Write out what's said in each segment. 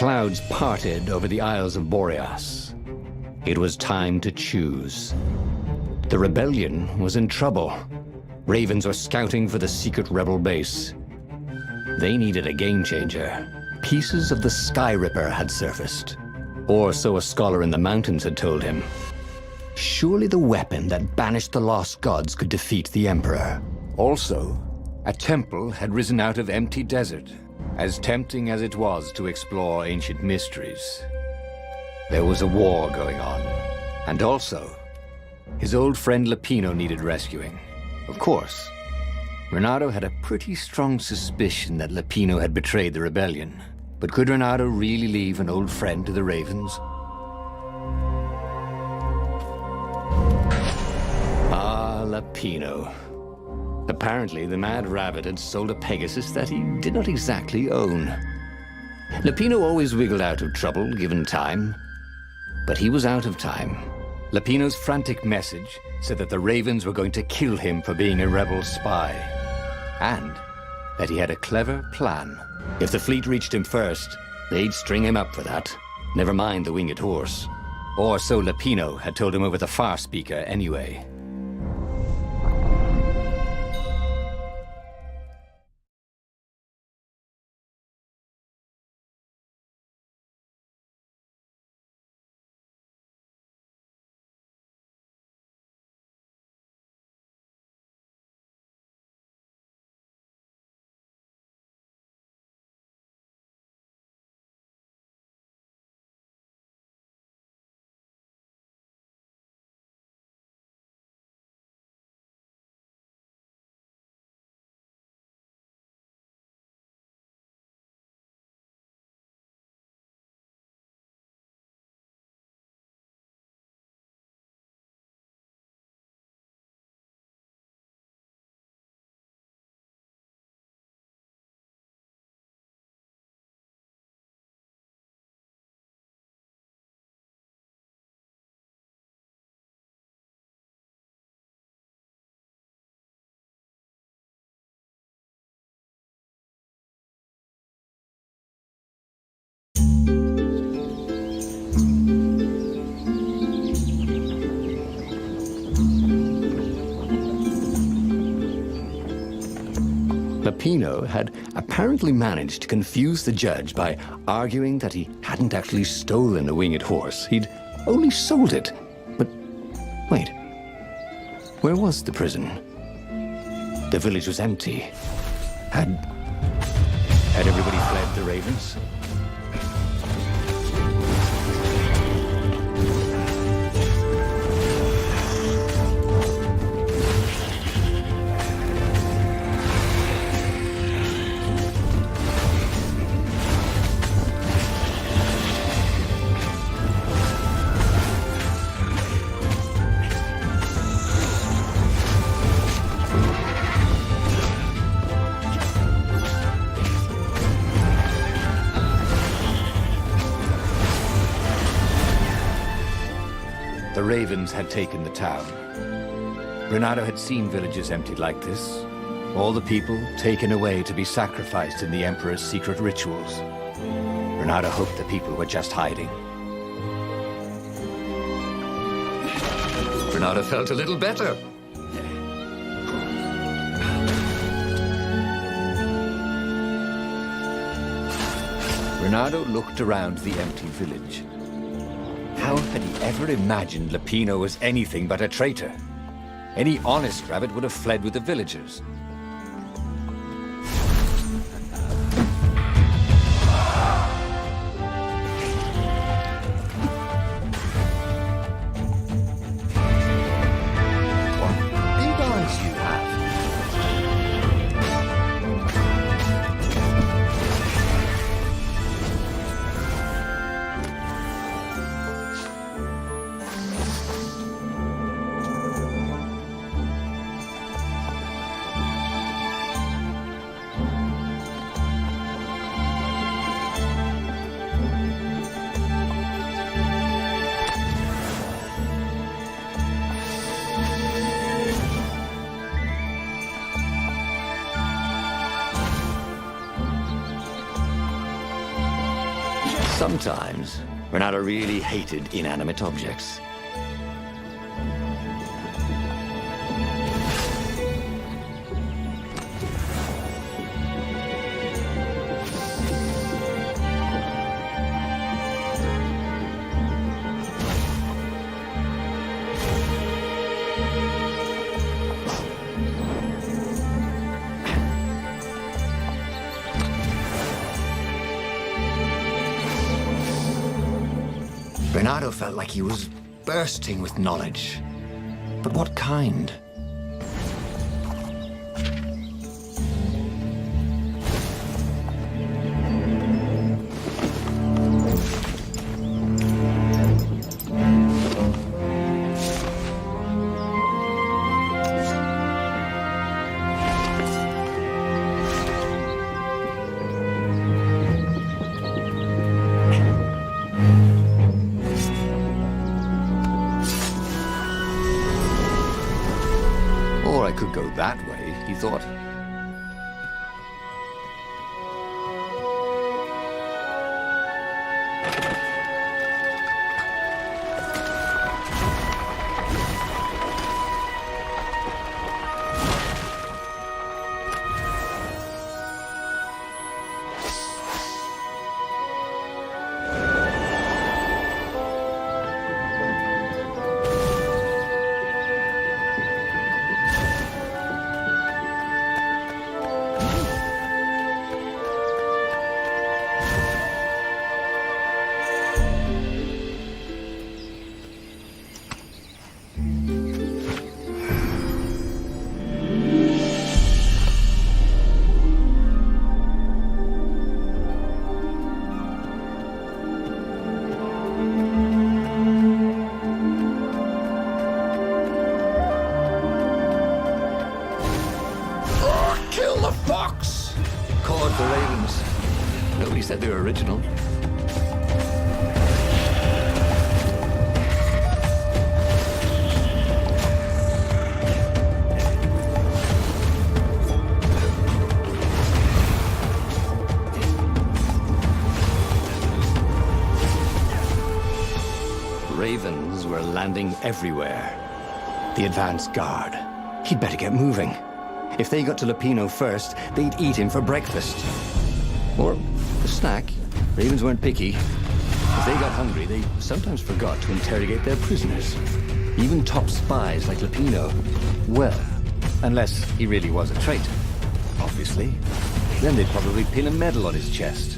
clouds parted over the Isles of Boreas. It was time to choose. The rebellion was in trouble. Ravens were scouting for the secret rebel base. They needed a game changer. Pieces of the Sky Ripper had surfaced. Or so a scholar in the mountains had told him. Surely the weapon that banished the lost gods could defeat the Emperor. Also, a temple had risen out of empty desert, as tempting as it was to explore ancient mysteries. There was a war going on, and also, his old friend Lapino needed rescuing. Of course, Renato had a pretty strong suspicion that Lapino had betrayed the rebellion. But could Renato really leave an old friend to the Ravens? Ah, Lapino. Apparently, the Mad Rabbit had sold a Pegasus that he did not exactly own. Lapino always wiggled out of trouble, given time. But he was out of time. Lapino's frantic message said that the Ravens were going to kill him for being a rebel spy. And that he had a clever plan. If the fleet reached him first, they'd string him up for that. Never mind the winged horse. Or so Lapino had told him over the far speaker anyway. Lapino had apparently managed to confuse the judge by arguing that he hadn't actually stolen a winged horse. He'd only sold it. But wait, where was the prison? The village was empty. Had everybody fled the Ravens? The Ravens had taken the town. Renato had seen villages emptied like this. All the people taken away to be sacrificed in the Emperor's secret rituals. Renato hoped the people were just hiding. Renato felt a little better. Renato looked around the empty village. How had he ever imagined Lapino was anything but a traitor? Any honest rabbit would have fled with the villagers. What big eyes you have! Sometimes, Renato really hated inanimate objects. Renato felt like he was bursting with knowledge. But what kind? Or I could go that way, he thought. Kill the fox! Called the ravens. Nobody said they were original. Ravens were landing everywhere. The advance guard. He'd better get moving. If they got to Lapino first, they'd eat him for breakfast. Or a snack. Ravens weren't picky. If they got hungry, they sometimes forgot to interrogate their prisoners. Even top spies like Lapino. Well, unless he really was a traitor, obviously. Then they'd probably pin a medal on his chest.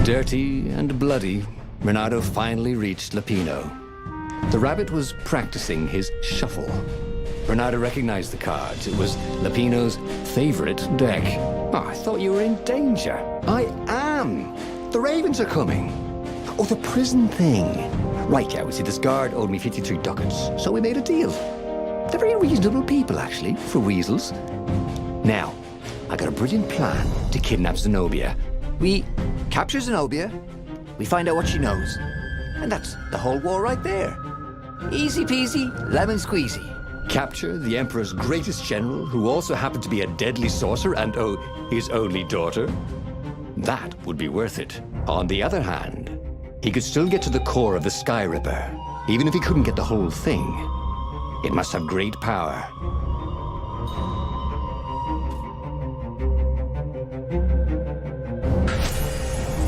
Dirty and bloody, Renato finally reached Lapino. The rabbit was practicing his shuffle. Renato recognized the cards. It was Lapino's favorite deck. Oh, I thought you were in danger. I am. The ravens are coming. Oh, the prison thing. Right, yeah, we see this guard owed me 53 ducats, so we made a deal. They're very reasonable people, actually, for weasels. Now, I got a brilliant plan to kidnap Zenobia. We capture Zenobia, we find out what she knows, and that's the whole war right there. Easy peasy, lemon squeezy. Capture the Emperor's greatest general, who also happened to be a deadly sorcerer and, oh, his only daughter? That would be worth it. On the other hand, he could still get to the core of the Sky Ripper, even if he couldn't get the whole thing. It must have great power.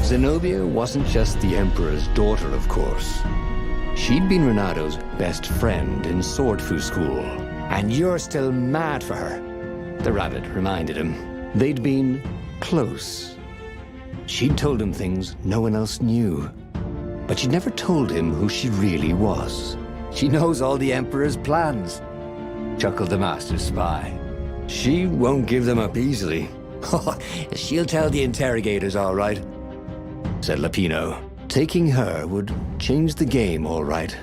Zenobia wasn't just the Emperor's daughter, of course. She'd been Renato's best friend in sword fu school. And you're still mad for her, the rabbit reminded him. They'd been close. She'd told him things no one else knew. But she'd never told him who she really was. She knows all the Emperor's plans, chuckled the master spy. She won't give them up easily. She'll tell the interrogators, all right, said Lapino. Taking her would change the game, all right.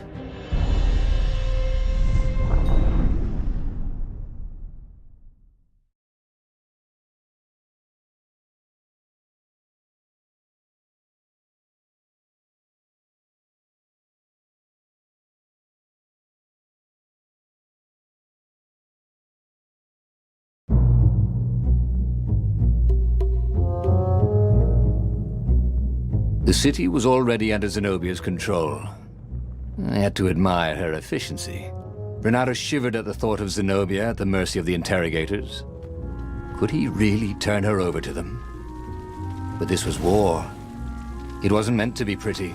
The city was already under Zenobia's control. I had to admire her efficiency. Renato shivered at the thought of Zenobia at the mercy of the interrogators. Could he really turn her over to them? But this was war. It wasn't meant to be pretty.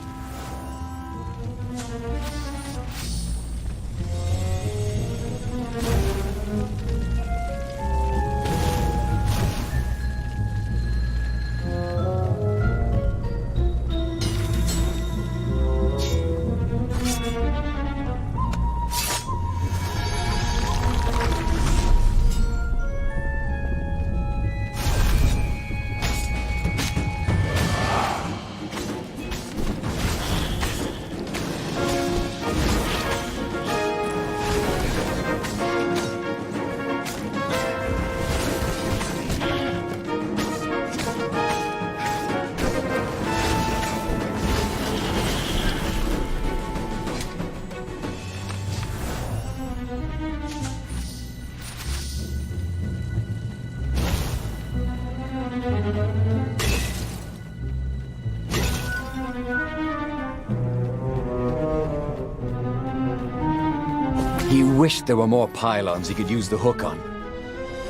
He wished there were more pylons he could use the hook on.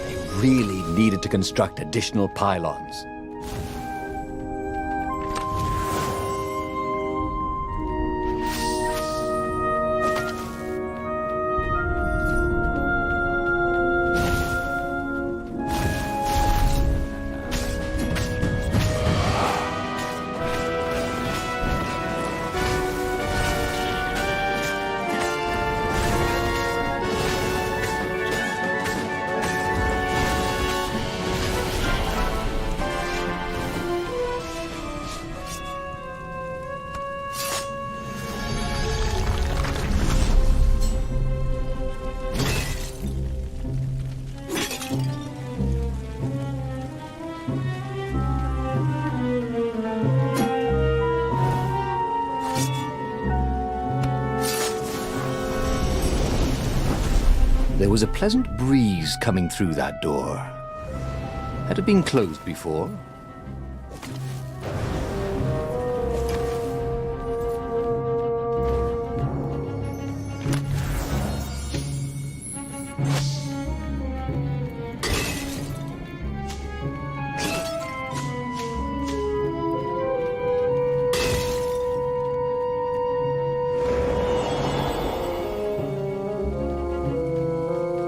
They really needed to construct additional pylons. There was a pleasant breeze coming through that door. Had it been closed before?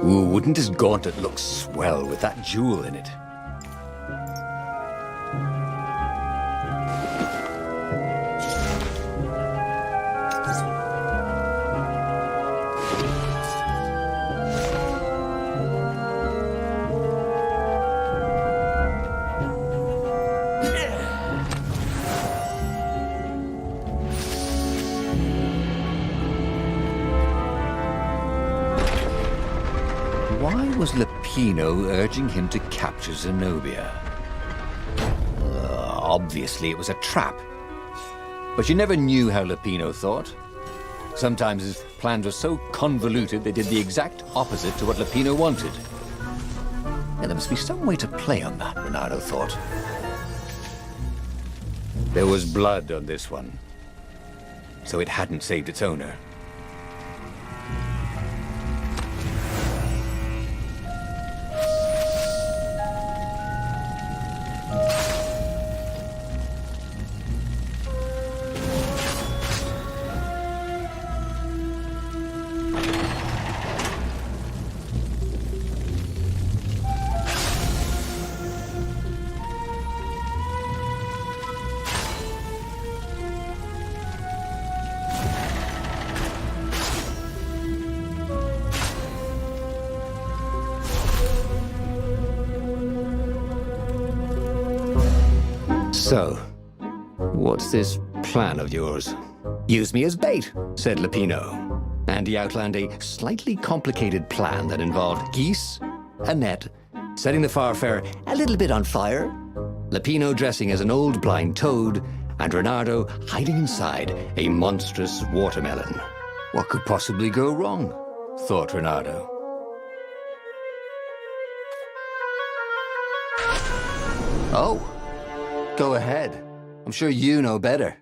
Ooh, wouldn't his gauntlet look swell with that jewel in it? Why was Lapino urging him to capture Zenobia? Obviously it was a trap. But you never knew how Lapino thought. Sometimes his plans were so convoluted they did the exact opposite to what Lapino wanted. And there must be some way to play on that, Renato thought. There was blood on this one, so it hadn't saved its owner. So, what's this plan of yours? Use me as bait, said Lapino. And he outlined a slightly complicated plan that involved geese, a net, setting the Farfarer a little bit on fire, Lapino dressing as an old blind toad, and Renato hiding inside a monstrous watermelon. What could possibly go wrong? Thought Renato. Oh, go ahead. I'm sure you know better,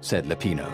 said Lapino.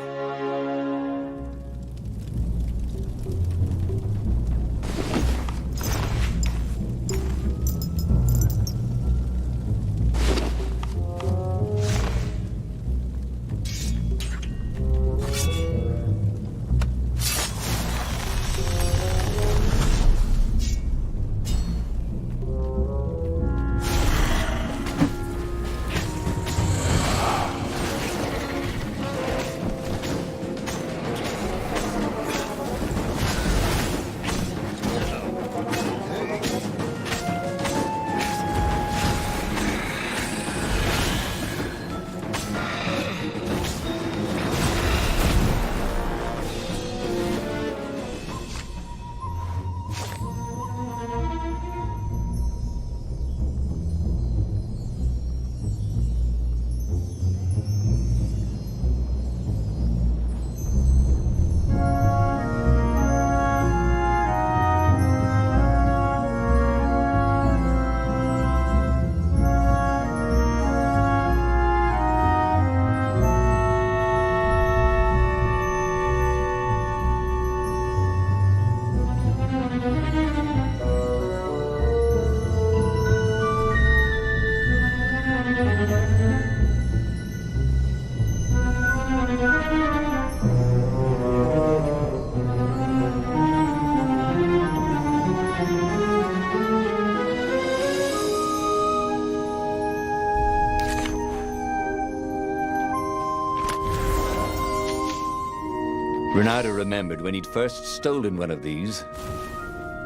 Renato remembered when he'd first stolen one of these.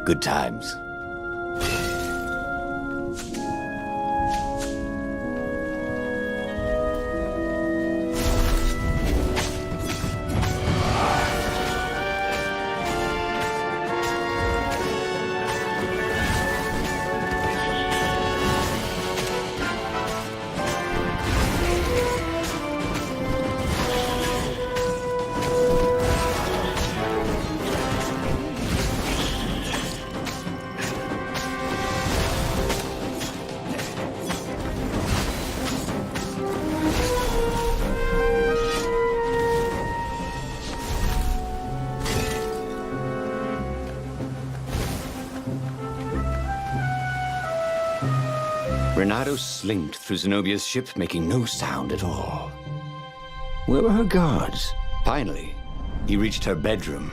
Good times. Renato slinked through Zenobia's ship, making no sound at all. Where were her guards? Finally, he reached her bedroom.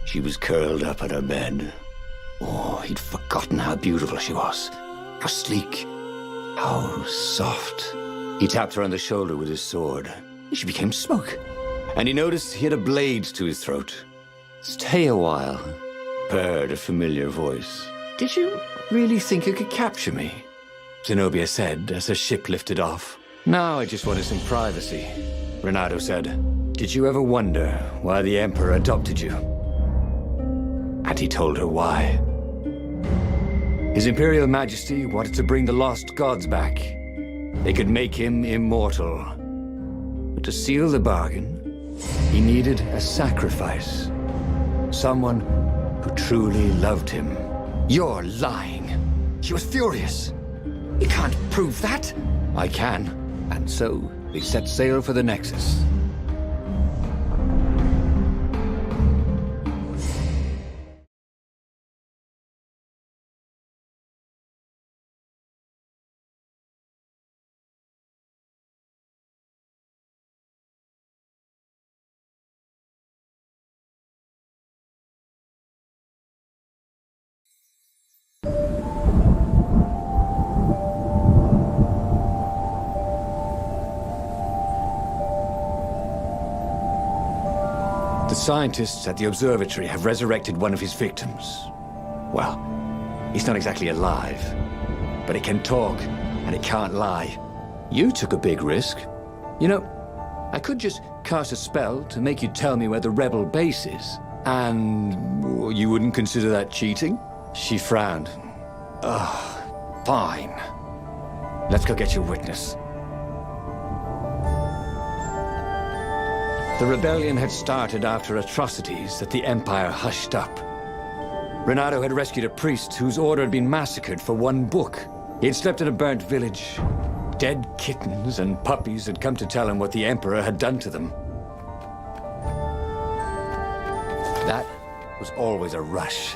She was curled up on her bed. Oh, he'd forgotten how beautiful she was. How sleek. How soft. He tapped her on the shoulder with his sword. She became smoke. And he noticed he had a blade to his throat. Stay a while, purred a familiar voice. Did you really think you could capture me? Zenobia said as her ship lifted off. Now I just wanted some privacy, Renato said. Did you ever wonder why the Emperor adopted you? And he told her why. His Imperial Majesty wanted to bring the lost gods back. They could make him immortal. But to seal the bargain, he needed a sacrifice. Someone who truly loved him. You're lying. She was furious. You can't prove that. I can. And so, they set sail for the Nexus. The scientists at the observatory have resurrected one of his victims. Well, he's not exactly alive, but he can talk, and he can't lie. You took a big risk. You know, I could just cast a spell to make you tell me where the rebel base is, and you wouldn't consider that cheating? She frowned. Ugh, fine. Let's go get your witness. The rebellion had started after atrocities that the Empire hushed up. Renato had rescued a priest whose order had been massacred for one book. He had slept in a burnt village, Dead kittens and puppies had come to tell him what the Emperor had done to them. That was always a rush.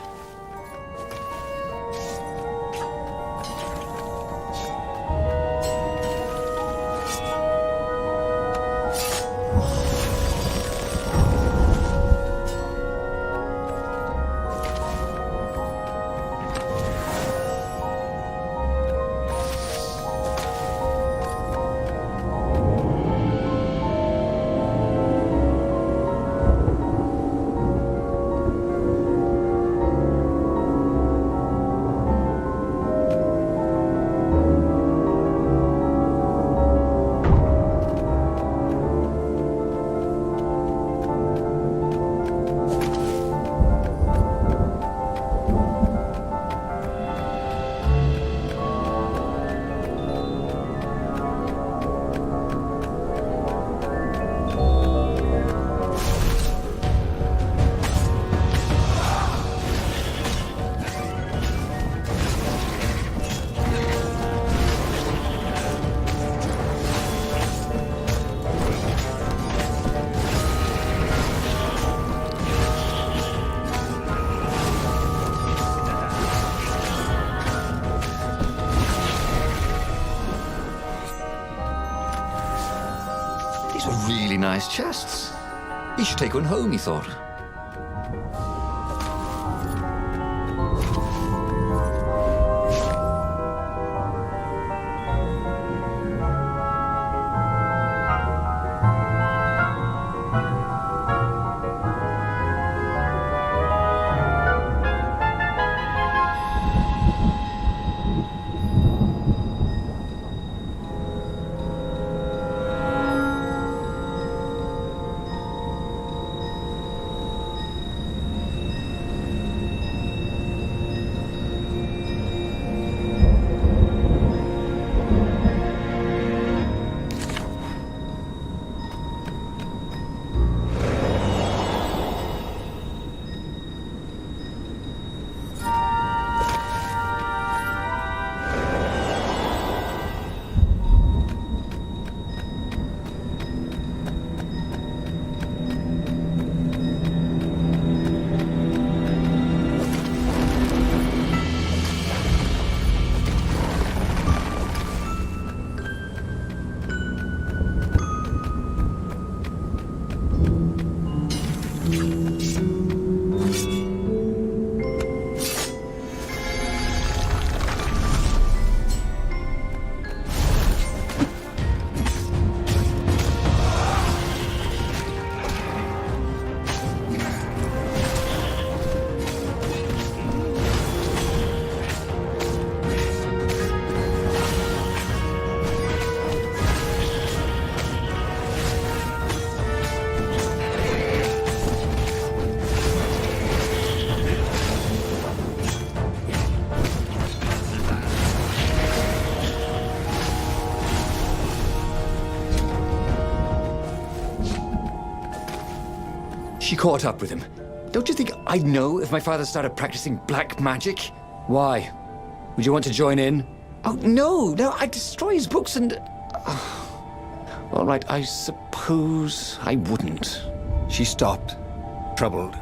These are really nice chests. He should take one home, he thought. She caught up with him. Don't you think I'd know if my father started practicing black magic? Why? Would you want to join in? Oh, no, I'd destroy his books and... All right, I suppose I wouldn't. She stopped, troubled.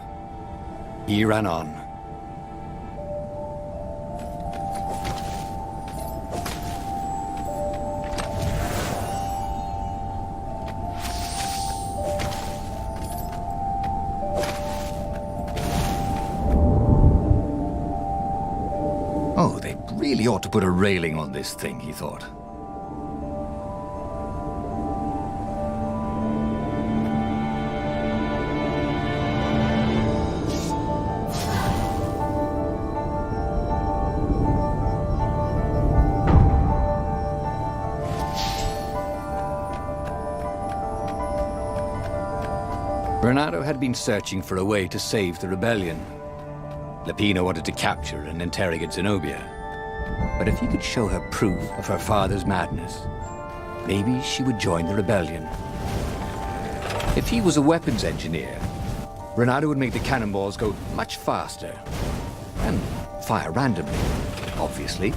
He ran on. Oh, they really ought to put a railing on this thing, he thought. Renato had been searching for a way to save the rebellion. Lapino wanted to capture and interrogate Zenobia. But if he could show her proof of her father's madness, maybe she would join the rebellion. If he was a weapons engineer, Renato would make the cannonballs go much faster. And fire randomly, obviously.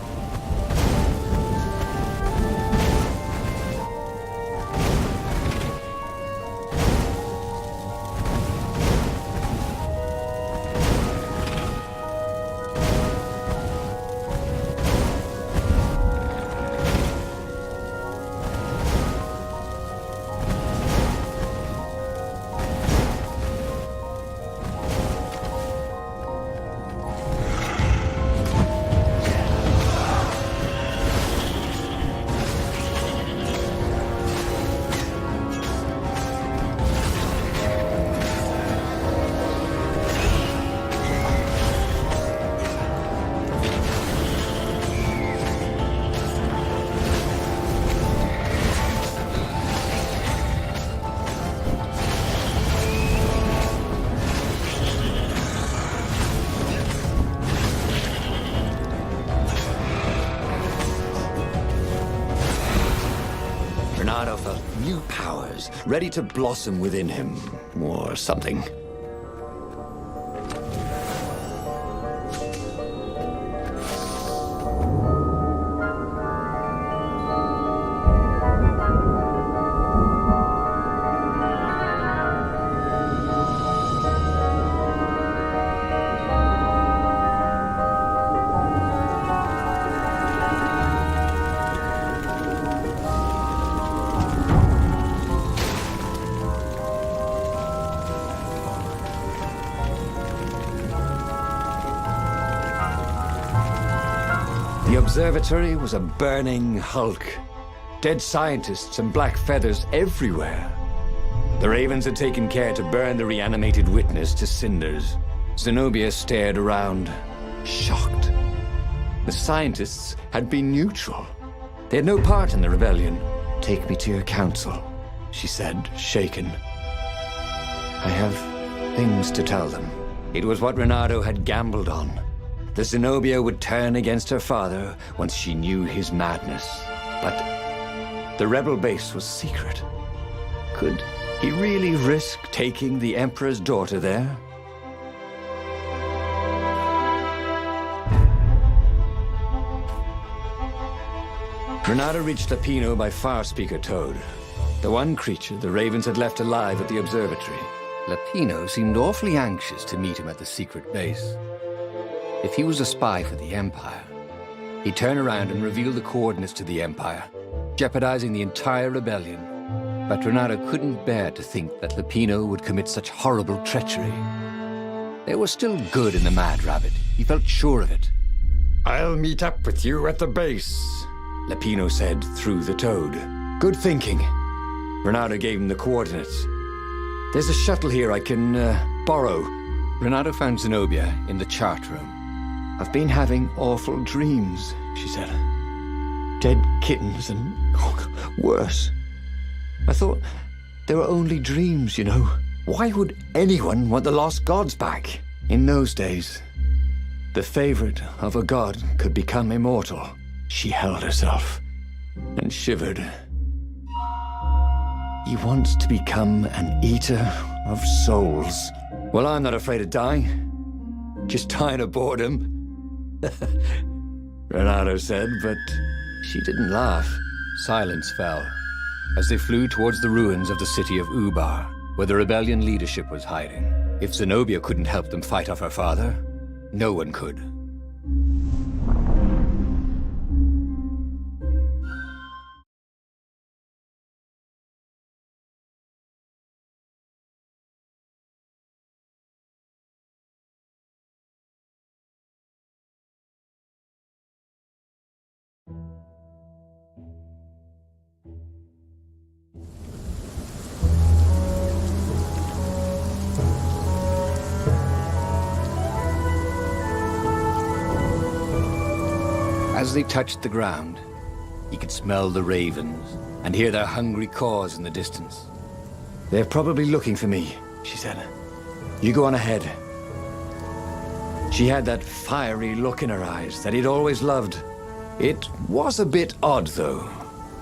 new powers ready to blossom within him, or something. The observatory was a burning hulk. Dead scientists and black feathers everywhere. The ravens had taken care to burn the reanimated witness to cinders. Zenobia stared around, shocked. The scientists had been neutral. They had no part in the rebellion. "Take me to your council," she said, shaken. "I have things to tell them." It was what Renato had gambled on. The Zenobia would turn against her father once she knew his madness. But the rebel base was secret. Could he really risk taking the Emperor's daughter there? Renato reached Lapino by Farspeaker Toad, the one creature the ravens had left alive at the observatory. Lapino seemed awfully anxious to meet him at the secret base. If he was a spy for the Empire, he'd turn around and reveal the coordinates to the Empire, jeopardizing the entire rebellion. But Renato couldn't bear to think that Lapino would commit such horrible treachery. There was still good in the Mad Rabbit. He felt sure of it. "I'll meet up with you at the base," Lapino said through the Toad. "Good thinking." Renato gave him the coordinates. "There's a shuttle here I can borrow." Renato found Zenobia in the chart room. "I've been having awful dreams," she said. "Dead kittens and worse. I thought they were only dreams, you know. Why would anyone want the lost gods back? In those days, the favorite of a god could become immortal." She held herself and shivered. "He wants to become an eater of souls." "Well, I'm not afraid of dying. Just tired of boredom," Renato said, but she didn't laugh. Silence fell as they flew towards the ruins of the city of Ubar, where the rebellion leadership was hiding. If Zenobia couldn't help them fight off her father, no one could. As they touched the ground, he could smell the ravens and hear their hungry caws in the distance. "They're probably looking for me," she said. "You go on ahead." She had that fiery look in her eyes that he'd always loved. It was a bit odd, though,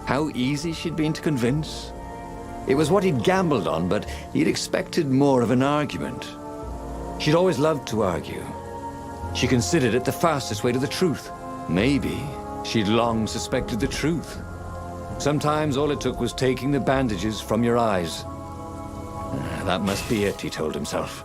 how easy she'd been to convince. It was what he'd gambled on, but he'd expected more of an argument. She'd always loved to argue. She considered it the fastest way to the truth. Maybe she'd long suspected the truth. Sometimes all it took was taking the bandages from your eyes. That must be it, he told himself.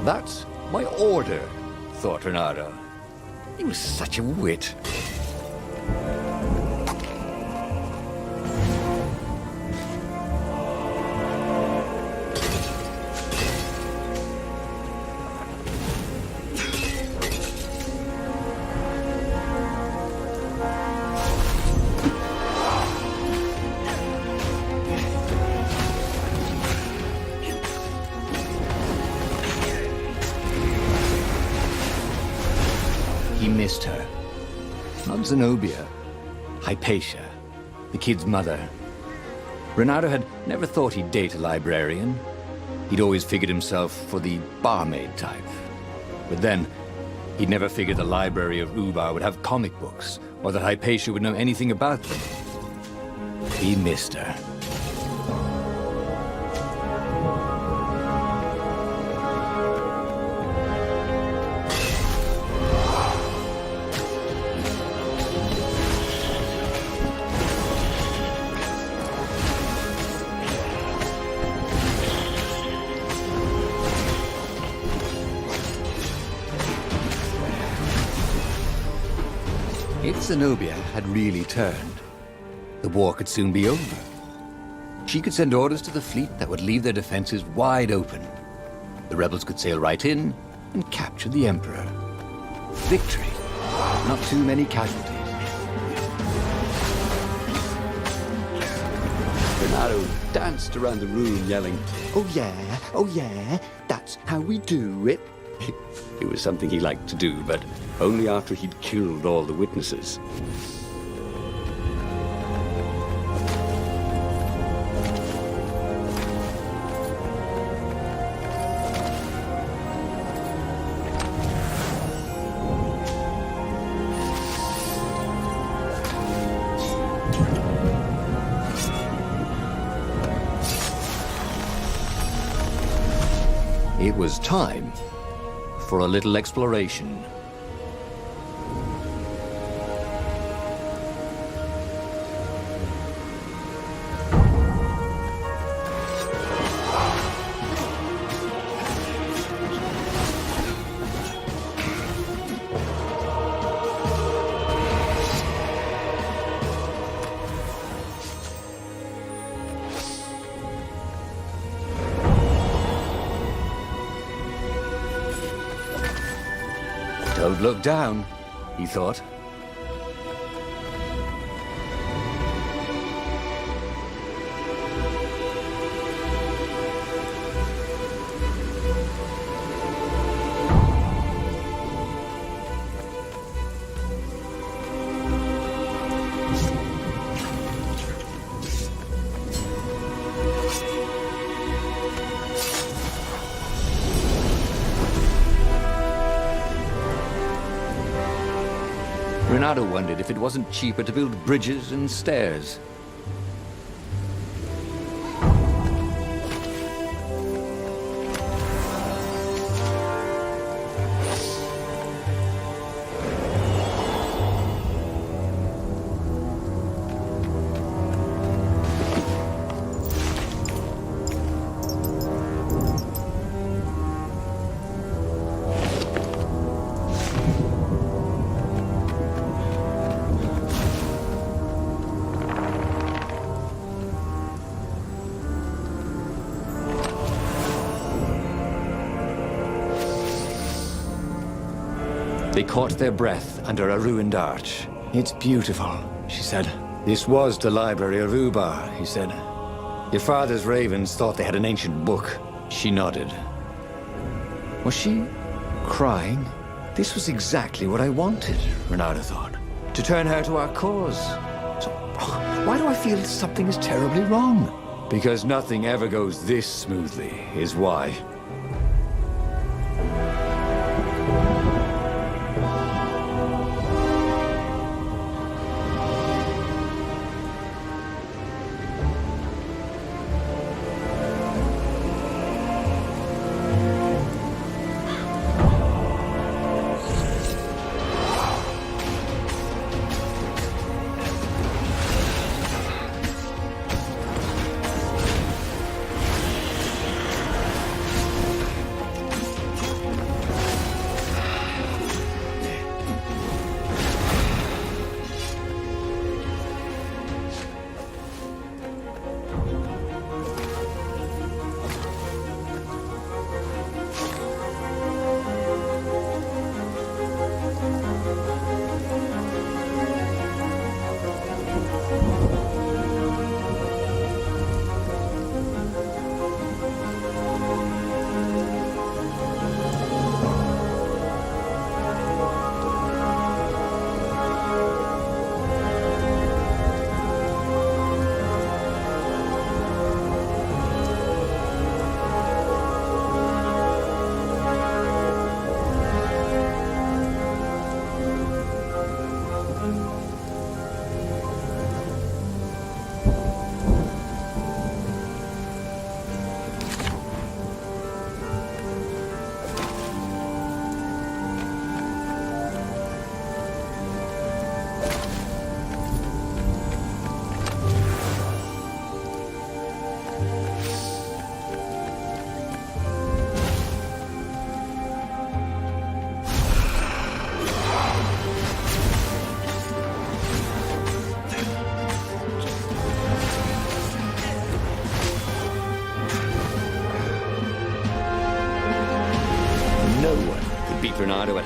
That's my order, thought Renato. He was such a wit. He missed her. Not Zenobia, Hypatia, the kid's mother. Renato had never thought he'd date a librarian. He'd always figured himself for the barmaid type. But then, he'd never figured the library of Ubar would have comic books, or that Hypatia would know anything about them. He missed her. If Zenobia had really turned, the war could soon be over. She could send orders to the fleet that would leave their defenses wide open. The rebels could sail right in and capture the Emperor. Victory. Not too many casualties. Renato danced around the room yelling, oh yeah, that's how we do it. It was something he liked to do, but only after he'd killed all the witnesses. It was time for a little exploration. Don't look down, he thought. Renato wondered if it wasn't cheaper to build bridges and stairs. They caught their breath under a ruined arch. It's beautiful, she said. This was the library of Ubar, he said. Your father's ravens thought they had an ancient book. She nodded. Was she crying? This was exactly what I wanted, Renato thought. To turn her to our cause. So, why do I feel something is terribly wrong? Because nothing ever goes this smoothly, is why.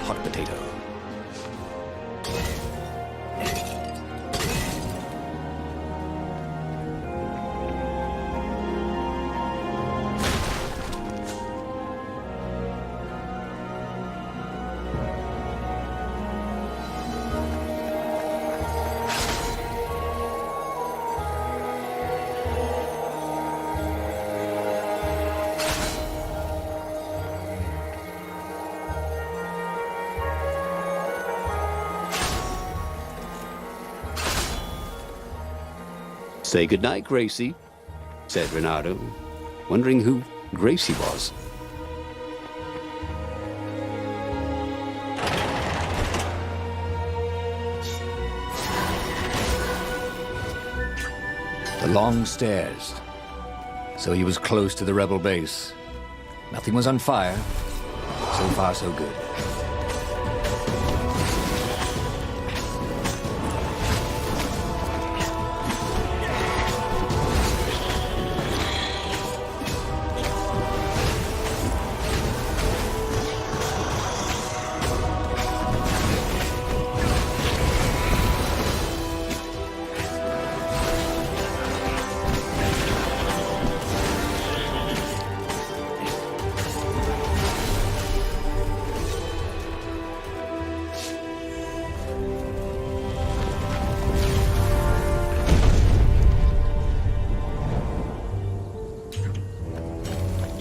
hot potato. Say goodnight, Gracie, said Renato, wondering who Gracie was. The long stairs. So he was close to the rebel base. Nothing was on fire. So far, so good.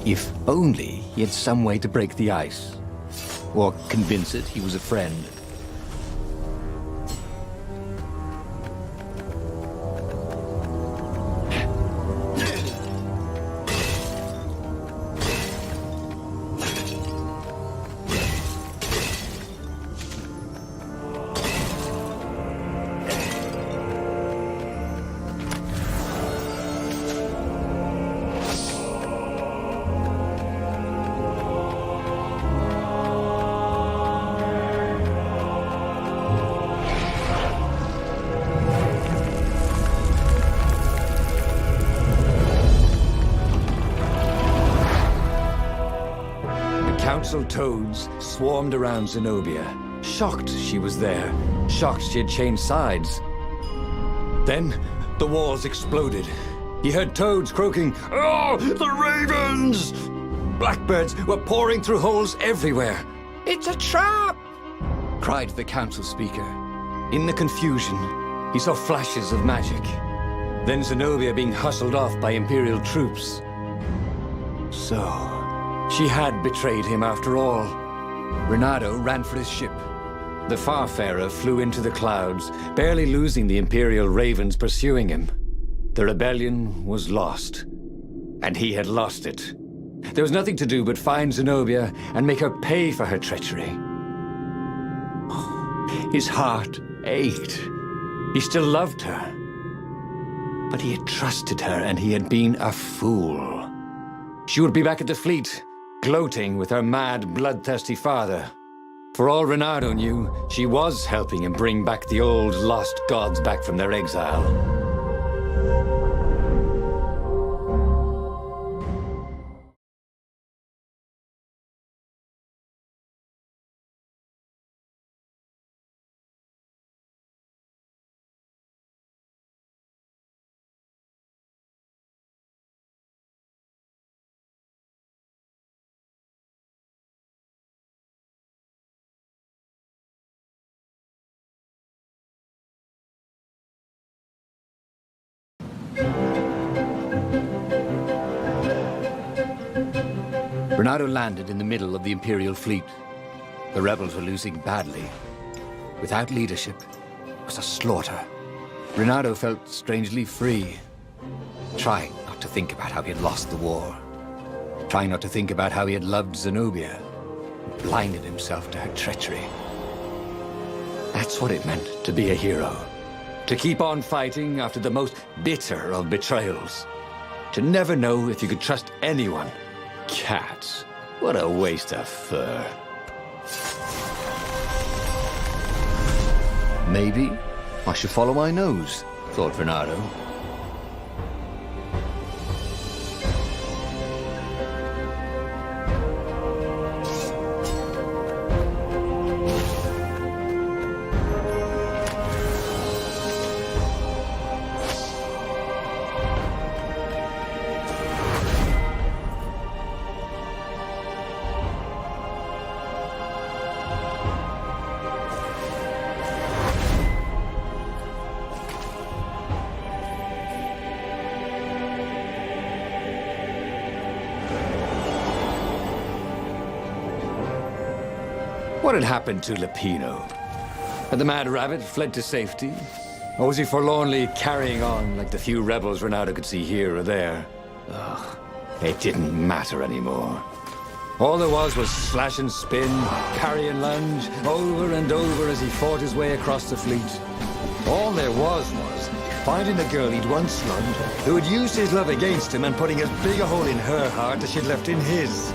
If only he had some way to break the ice. Or convince it he was a friend. Council toads swarmed around Zenobia, shocked she was there, shocked she had changed sides. Then the walls exploded. He heard toads croaking, "Oh, the ravens!" Blackbirds were pouring through holes everywhere. "It's a trap!" cried the council speaker. In the confusion, he saw flashes of magic. Then Zenobia being hustled off by Imperial troops. So she had betrayed him after all. Renato ran for his ship. The Farfarer flew into the clouds, barely losing the Imperial ravens pursuing him. The rebellion was lost, and he had lost it. There was nothing to do but find Zenobia and make her pay for her treachery. His heart ached. He still loved her. But he had trusted her, and he had been a fool. She would be back at the fleet, gloating with her mad, bloodthirsty father. For all Renato knew, she was helping him bring back the old, lost gods back from their exile. Renato landed in the middle of the Imperial fleet. The rebels were losing badly. Without leadership, it was a slaughter. Renato felt strangely free, trying not to think about how he had lost the war, trying not to think about how he had loved Zenobia, and blinded himself to her treachery. That's what it meant to be a hero. To keep on fighting after the most bitter of betrayals. To never know if you could trust anyone. Cats. What a waste of fur. Maybe I should follow my nose, thought Renato. What had happened to Lapino? Had the Mad Rabbit fled to safety? Or was he forlornly carrying on like the few rebels Renato could see here or there? Ugh, it didn't matter anymore. All there was slash and spin, parry and lunge, over and over as he fought his way across the fleet. All there was finding the girl he'd once loved, who had used his love against him and putting as big a hole in her heart as she'd left in his.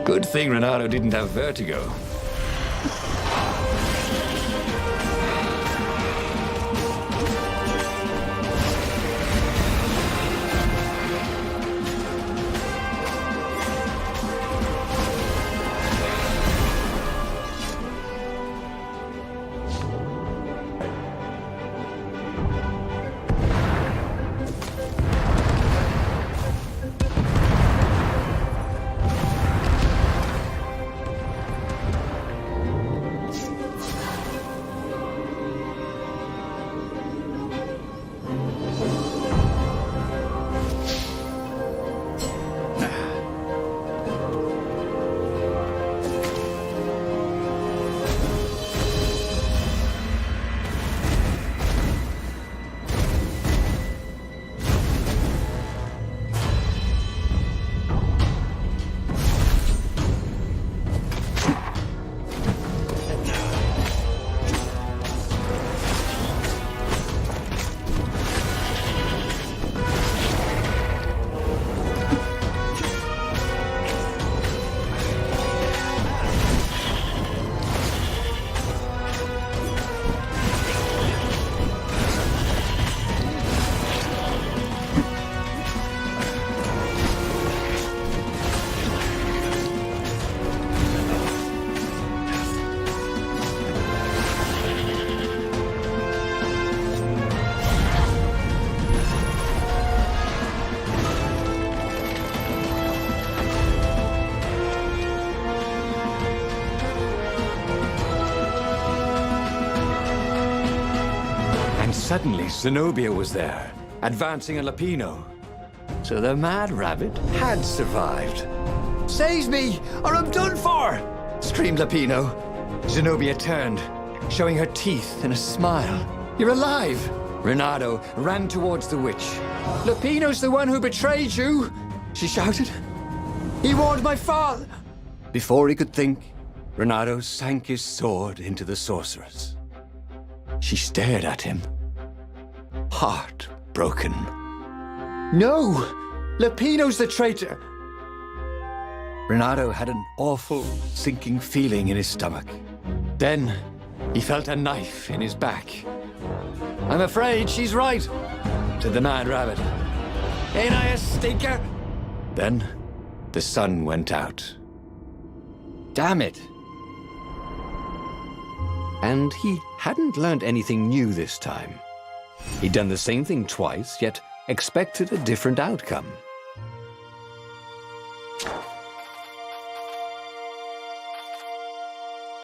Good thing Renato didn't have vertigo. Suddenly, Zenobia was there, advancing on Lapino. So the Mad Rabbit had survived. "Save me, or I'm done for!" screamed Lapino. Zenobia turned, showing her teeth in a smile. "You're alive!" Renato ran towards the witch. "Lapino's the one who betrayed you!" she shouted. "He warned my father!" Before he could think, Renato sank his sword into the sorceress. She stared at him, heartbroken. "No! Lapino's the traitor!" Renato had an awful, sinking feeling in his stomach. Then, he felt a knife in his back. "I'm afraid she's right," said the Mad Rabbit. "Ain't I a stinker?" Then, the sun went out. Damn it! And he hadn't learned anything new this time. He'd done the same thing twice, yet expected a different outcome.